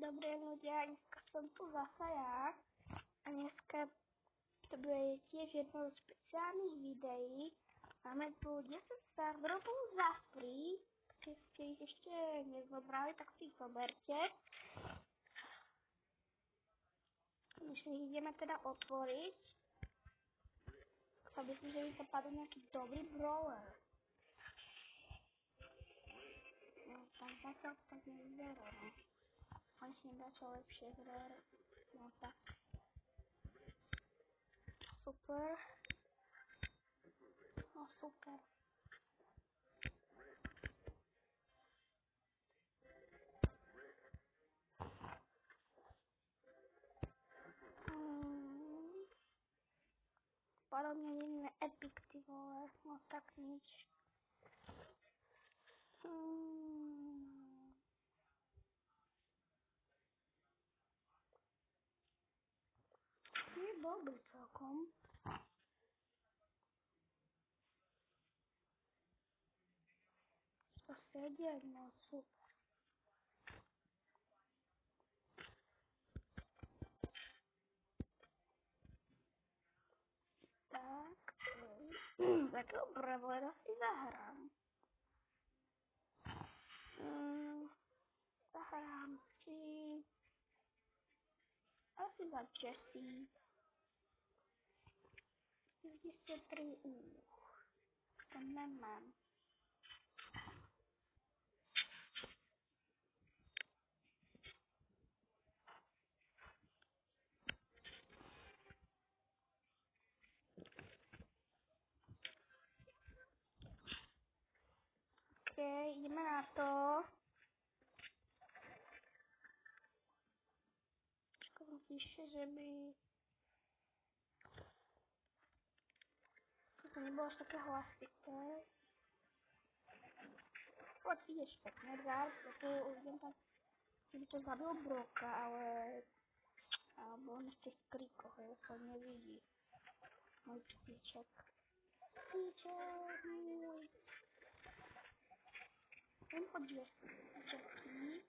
Dobré ľudia, dneska som tu zasa ja a dneska to bude tiež jedno z špeciálnych videí. Máme tu 10 serverov za free, keď ste ich ešte nezobrali, tak si ich zoberte. My ich ideme teda otvoriť. Chcel by som, že by sa padol nejaký dobrý brawler. No, tam zatiaľ tak nevyzerá. Konečne dačo lepšie hrer. No tak. Super. No super. Podobne jedné epic, ty vole. No tak nič. Je dobrý celkom. To sedia, no super. Tak. Tak dobre, vole, si zahrám. Zahrám si... Asi za Jessie. 53 to nemám. OK, ideme na to. Čakom píše, že by... To nebolo až také hlasité. Poď ideš pekne, Edgar, tu idem tam... Že by to zabil Broka, ale... Alebo on ešte v krikoch, ja sa nevidí. Môj psíček. Psíček, môj. Len podívaš si psíčeky.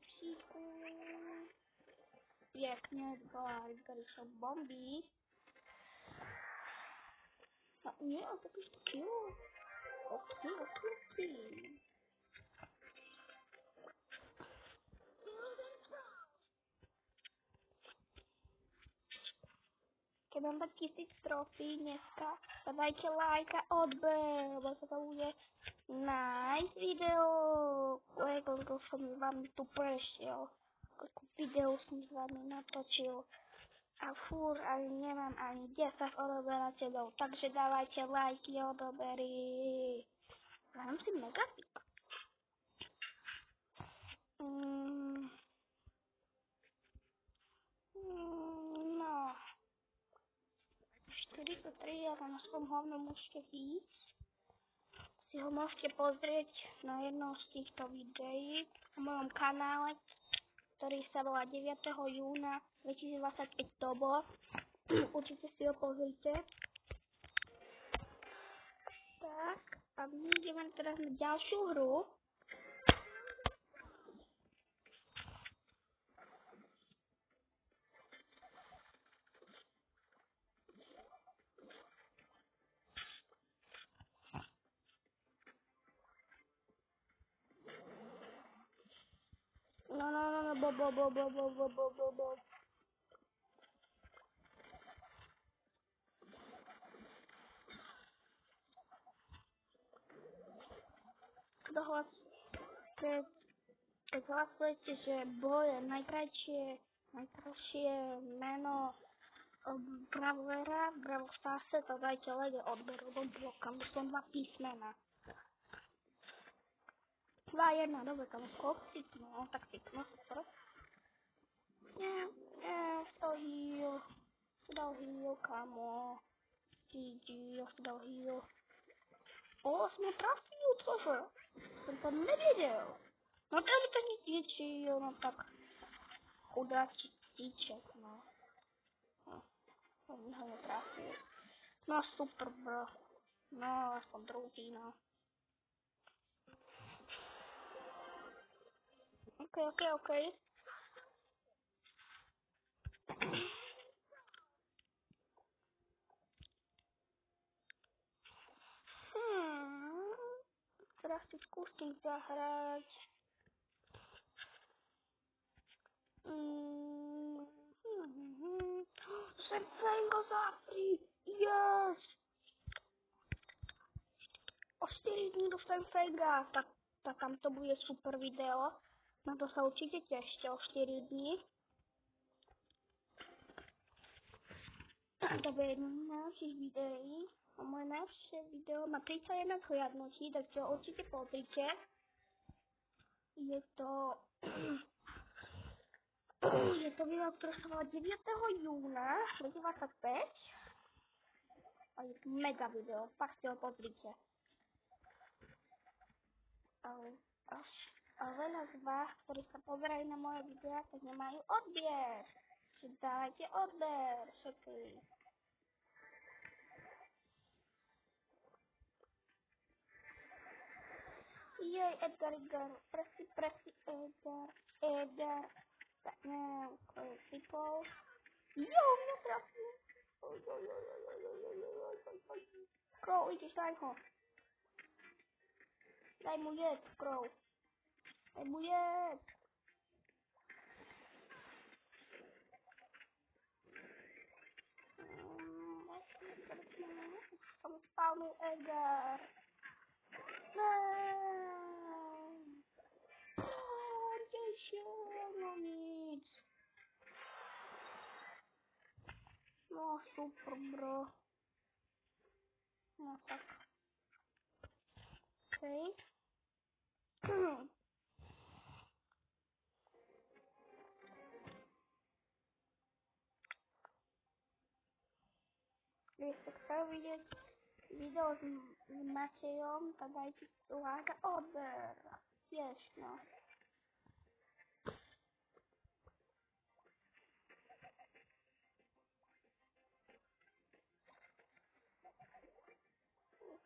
Psíčku. Pěkně, Edgar jsou bomby. No, nie, on taky skill. Ok. Keď mám dať 1000 trofí dneska, dajte like a odber, lebo sa to bude nice video. Koľko som s vami tu prešiel. Koľko video som s vami natočil. A furt ani nemám ani 10 odoberateľov, takže dávajte lajky a odobery. Dám si megapik. No. 43, ale na svojom hovno môžete ísť. Si ho môžete pozrieť na jednom z týchto videí na mojom kanále, ktorý sa volá 9. júna 2025 to bolo. Určite si ho pozrite. Tak, a my ideme teraz na ďalšiu hru. No, bo. Keď hlasujete, že Bo je najkrajšie meno Brawlera v Brawl Starse, to dajte lede odber, lebo blokám, to sú 2 písmena. 2, 1, dobre, kamo, no, tak no, super. Dal heal, kamo. GG, ja si dal heal. Sme trafil, cože? Som to nevedel. No to by to nic většího, no tak chudáčí psíček, no. On ho netrafil. No super, bro. No, aspoň druhý, no. Okej. Teraz si skúsim zahrať. Sem Fango zapri. Yes! O 4 dní dostanem Fanga. Tak tam to bude super video. Na to sa určite tešte o 4 dní. To bude jedno z najlepších videí. A moje najlepšie video má 31 zhliadnutí, tak to určite pozrite. Je to video, ktoré sa volá 9. júna 2025. A je to mega video, fakt si ho pozrite. Ale veľa z vás, ktorí sa pozerajú na moje videá, tak nemajú odber. Čiže dajte odber, všetky. Jej, Edgar, presi, Edgar. Tak neviem, koľko typov. Jo, mňa trafil. Crow, ideš, daj ho. Daj mu jed, Crow. Daj mu jed. Som spavnul Edgar. Kde išiel? No nic. No super, bro. No tak. Okej. Keď ste chceli vidieť video s Matejom, tak dajte like a odber. Tiež, no.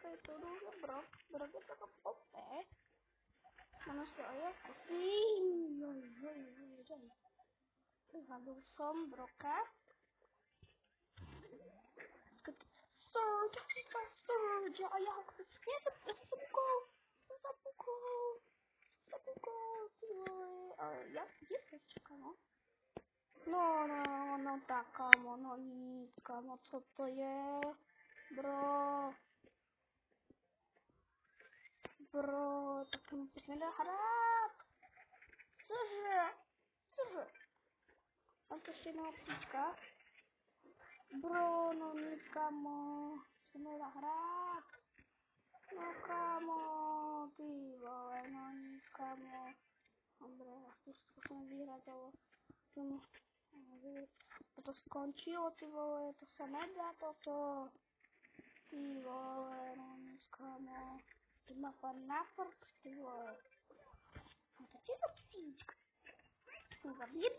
Okej, to дуже бро така попе. Воно стоїть ой. Пригадав сам брока. Surge, a ja ho zapukol, ja, kde sa čaká, no? No, tak, kámo, no nic, kámo, co to je? Bro, tak to musíme dohrát. Cože? Tam to ještě jedna příčka. Bro, no nic, kámo, musíme zahrát. No kámo, ty vole, no nic, kámo. Dobre, ja to skúsim vyhrať, ale to skončilo, ty vole, to sa nedá toto. Ty vole, no nic, kámo. Ty ma pán na prd, ty vole. No to je to psíčka. Psíčku zabije.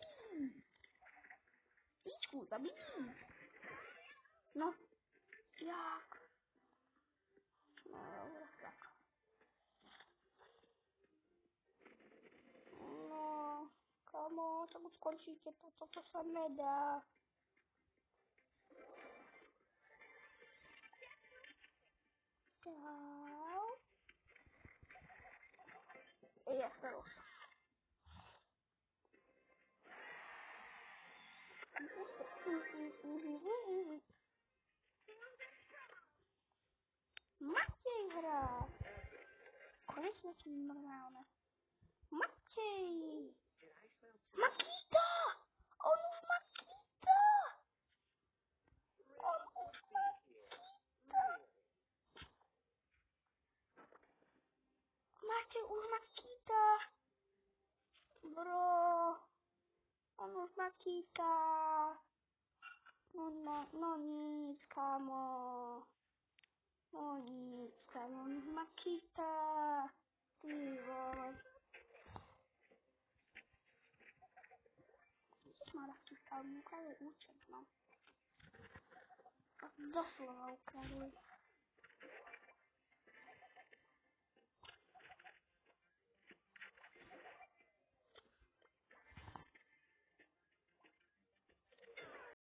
Psíčku zabije. No, jak? No, dobre, tak. No, kámo, tak už skončíte toto sa nedá. Čau. Ja sa ruším. Matej hrá. Konečne som normálne. Matej. Makita. On už Makita. Matej už Makita. Bro. On už Makita. No nic, kámo. No nic, kámo. On už Makita. Ty vole. Ježišmarja, kámo, ukradli účet, no. Doslova ukradli.